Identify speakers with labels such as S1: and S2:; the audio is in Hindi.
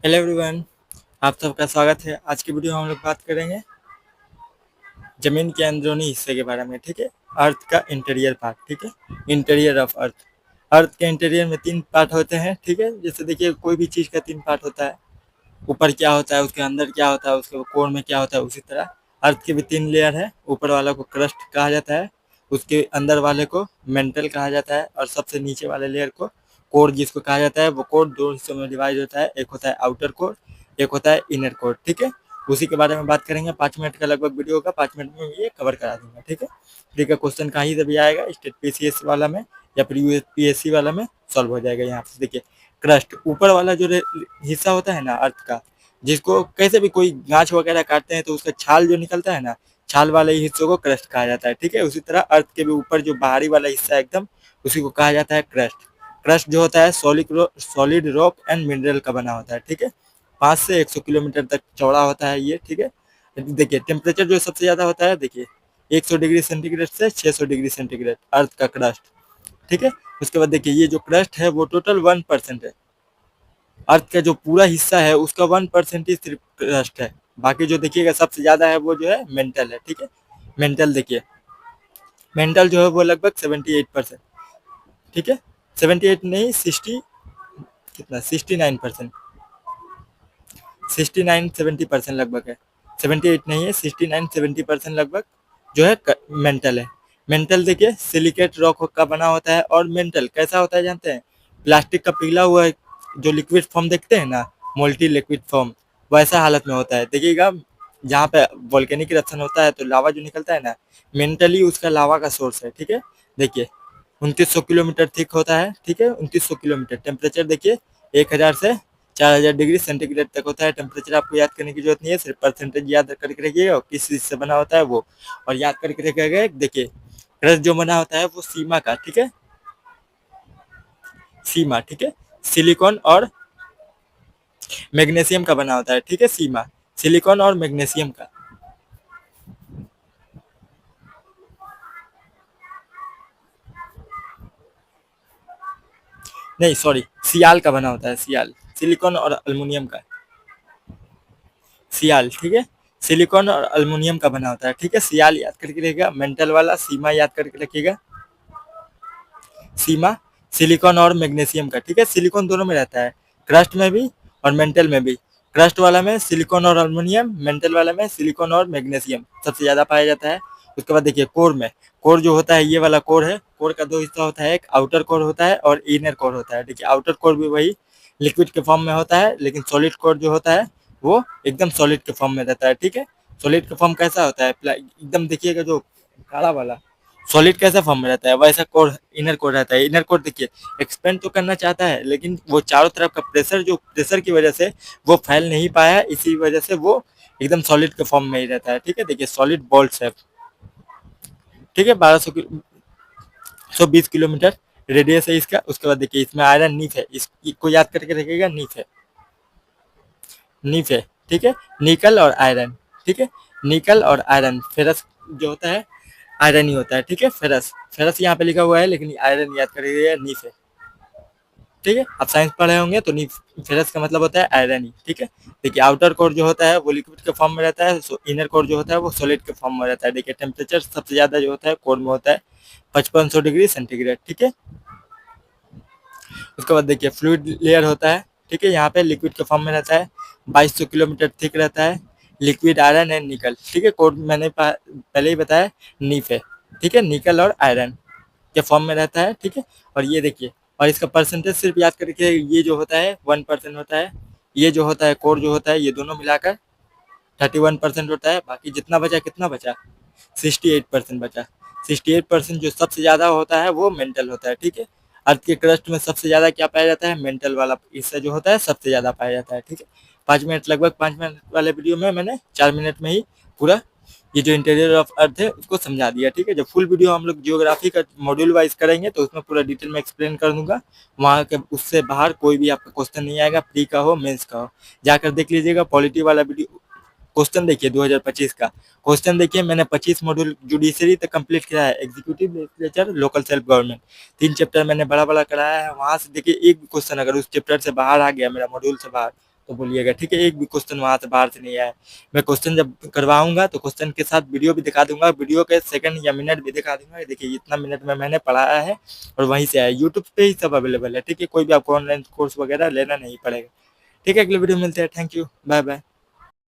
S1: हेलो एवरीवन, आप सबका स्वागत है। आज की वीडियो में हम लोग बात करेंगे जमीन के अंदरूनी हिस्से के बारे में। ठीक है, अर्थ का इंटीरियर पार्ट। ठीक है, इंटीरियर ऑफ अर्थ। अर्थ के इंटीरियर में तीन पार्ट होते हैं। ठीक है, जैसे देखिए कोई भी चीज़ का तीन पार्ट होता है। ऊपर क्या होता है, उसके अंदर क्या होता है, उसके कोर में क्या होता है, उसी तरह अर्थ के भी तीन लेयर है। ऊपर वाला को क्रस्ट कहा जाता है, उसके अंदर वाले को मेंटल कहा जाता है, और सबसे नीचे वाले लेयर को कोर जिसको कहा जाता है। वो कोर दो हिस्सों में डिवाइड होता है, एक होता है आउटर कोर, एक होता है इनर कोर। ठीक है, उसी के बारे में बात करेंगे। 5 मिनट का लगभग वीडियो होगा, 5 मिनट में ये कवर करा दूंगा। ठीक है, ठीक है। क्वेश्चन कहीं से भी आएगा, स्टेट पीसीएस वाला में या फिर यूपीएससी वाला में सॉल्व हो जाएगा। यहाँ पे देखिए क्रस्ट ऊपर वाला जो हिस्सा होता है ना अर्थ का, जिसको कैसे भी कोई गाछ वगैरह काटते हैं तो उसका छाल जो निकलता है ना, छाल वाले हिस्सों को क्रस्ट कहा जाता है। ठीक है, उसी तरह अर्थ के भी ऊपर जो बाहरी वाला हिस्सा है एकदम, उसी को कहा जाता है क्रस्ट। क्रस्ट जो होता है सॉलिड रॉक एंड मिनरल का बना होता है। ठीक है, 5 से 100 किलोमीटर तक चौड़ा होता है ये। ठीक है, देखिए टेम्परेचर जो सबसे ज़्यादा होता है, देखिए 100 डिग्री सेंटीग्रेड से 600 डिग्री सेंटीग्रेड अर्थ का क्रस्ट। ठीक है, उसके बाद देखिए ये जो क्रस्ट है वो टोटल 1% है। अर्थ का जो पूरा हिस्सा है उसका 1% ही सिर्फ क्रस्ट है। बाकी जो देखिएगा सबसे ज़्यादा है वो जो है मेंटल है। ठीक है, मेंटल देखिए, मेंटल जो है वो लगभग 78%। ठीक है, 78 नहीं, 60 कितना, 69%, 69-70% लगभग है। 78 नहीं है, 69-70% लगभग जो है मेंटल है। मेंटल देखिए सिलिकेट रॉक का बना होता है। और मेंटल कैसा होता है जानते हैं? प्लास्टिक का पिघला हुआ जो लिक्विड फॉर्म देखते हैं ना, मोल्टी लिक्विड फॉर्म, वैसा हालत में होता है। देखिएगा जहाँ पे वोल्केनिक इरप्शन होता है तो लावा जो निकलता है ना, मेंटली उसका लावा का सोर्स है। ठीक है, देखिए 2900 किलोमीटर थिक होता है। ठीक है, 2900 किलोमीटर। टेम्परेचर देखिए 1000 से 4000 डिग्री सेंटीग्रेड तक होता है। टेम्परेचर आपको याद करने की जरूरत नहीं है, सिर्फ परसेंटेज याद करके रखिएगा और किस चीज से बना होता है वो, और याद करके रखिएगा। देखिए क्रस्ट जो बना होता है वो सीमा का, ठीक है, सीमा, ठीक है, सिलिकॉन और मैग्नीशियम का बना होता है। ठीक है, सीमा सिलिकॉन और मैग्नीशियम का, नहीं सॉरी, सियाल का बना होता है, सियाल, सिलिकॉन और अल्मुनियम का, सियाल। ठीक है, सिलिकॉन और अल्मुनियम का बना होता है। ठीक है, सियाल याद करके रखिएगा, मेंटल वाला सीमा याद करके रखिएगा, सीमा सिलिकॉन और मैग्नीशियम का। ठीक है, सिलिकॉन दोनों में रहता है, क्रस्ट में भी और मेंटल में भी। क्रस्ट वाला में सिलिकॉन और अल्मुनियम, मेंटल वाला में सिलिकॉन और मैग्नीशियम सबसे ज़्यादा पाया जाता है। उसके बाद देखिए कोर में, कोर जो होता है ये वाला कोर है। कोर का दो हिस्सा होता है, एक आउटर कोर होता है और इनर कोर होता है। देखिए आउटर कोर भी वही लिक्विड के फॉर्म में होता है, लेकिन सॉलिड कोर जो होता है वो एकदम सॉलिड के फॉर्म में रहता है। ठीक है, सॉलिड का फॉर्म कैसा होता है, एकदम देखिएगा जो काला वाला सॉलिड कैसा फॉर्म में रहता है वैसा कोर इनर कोर रहता है। इनर कोर देखिए एक्सपेंड तो करना चाहता है, लेकिन वो चारों तरफ का प्रेशर, जो प्रेशर की वजह से वो फैल नहीं पाया, इसी वजह से वो एकदम सॉलिड के फॉर्म में ही रहता है। ठीक है, देखिए सॉलिड बॉल शेप। ठीक है, 1220 किलोमीटर रेडियस है इसका। उसके बाद देखिए इसमें आयरन नीफ है, इसको याद करके रखिएगा, नीफ है, नीफ है। ठीक है, निकल और आयरन। ठीक है, निकल और आयरन। फेरस जो होता है आयरन ही होता है। ठीक है, फेरस, फेरस यहाँ पे लिखा हुआ है लेकिन आयरन याद करिएगा, नीफ है। ठीक है, आप साइंस पढ़े होंगे तो नीफ, फेरस का मतलब होता है आयरन ही। ठीक है, देखिए आउटर कोर जो होता है वो लिक्विड के फॉर्म में रहता है, इनर कोर जो होता है वो सॉलिड के फॉर्म में रहता है। देखिए टेम्परेचर सबसे ज्यादा जो होता है कोर में होता है 5500 डिग्री सेंटीग्रेड। ठीक है, उसके बाद देखिए फ्लूइड लेयर होता है। ठीक है, यहाँ पे लिक्विड के फॉर्म में रहता है, 2200 किलोमीटर थिक रहता है, लिक्विड आयरन एंड निकल। ठीक है, कोड मैंने पहले ही बताया, नीफ है। ठीक है, निकल और आयरन के फॉर्म में रहता है। ठीक है, और ये देखिए, और इसका परसेंटेज सिर्फ याद करके, ये जो होता है 1% होता है, ये जो होता है कोर जो होता है, ये दोनों मिलाकर 31% होता है। बाकी जितना बचा, कितना बचा, 68% बचा। 68% जो सबसे ज़्यादा होता है वो मेंटल होता है। ठीक है, अर्थ के क्रस्ट में सबसे ज़्यादा क्या पाया जाता है, मेंटल वाला हिस्सा जो होता है सबसे ज़्यादा पाया जाता है। ठीक है, 5 मिनट, लगभग 5 मिनट वाले वीडियो में मैंने 4 मिनट में ही पूरा ये जो इंटीरियर ऑफ अर्थ है उसको समझा दिया। ठीक है, जब फुल वीडियो हम लोग जियोग्राफी का मॉड्यूल वाइज करेंगे तो उसमें पूरा डिटेल में एक्सप्लेन कर दूंगा। वहाँ के उससे बाहर कोई भी आपका क्वेश्चन नहीं आएगा, प्री का हो मेंस का हो, जाकर देख लीजिएगा। पॉलिटी वाला वीडियो क्वेश्चन देखिए 2025 का क्वेश्चन देखिए, मैंने 25 मॉड्यूल जुडिशरी तक कंप्लीट किया है, executive legislature local self government 3 chapter मैंने बड़ा बड़ा कराया है। वहां से देखिए एक भी क्वेश्चन अगर उस चैप्टर से बाहर आ गया, मेरा मॉड्यूल से बाहर, तो बोलिएगा, ठीक है। एक भी क्वेश्चन वहाँ से बाहर से नहीं आया। मैं क्वेश्चन जब करवाऊंगा तो क्वेश्चन के साथ वीडियो भी दिखा दूंगा, वीडियो के सेकंड या मिनट भी दिखा दूंगा। देखिए इतना मिनट में मैंने पढ़ाया है और वहीं से आया, यूट्यूब पे ही सब अवेलेबल है, ठीक है। कोई भी आपको ऑनलाइन कोर्स वगैरह लेना नहीं पड़ेगा, ठीक है। अगले वीडियो में मिलते हैं, थैंक यू, बाय बाय।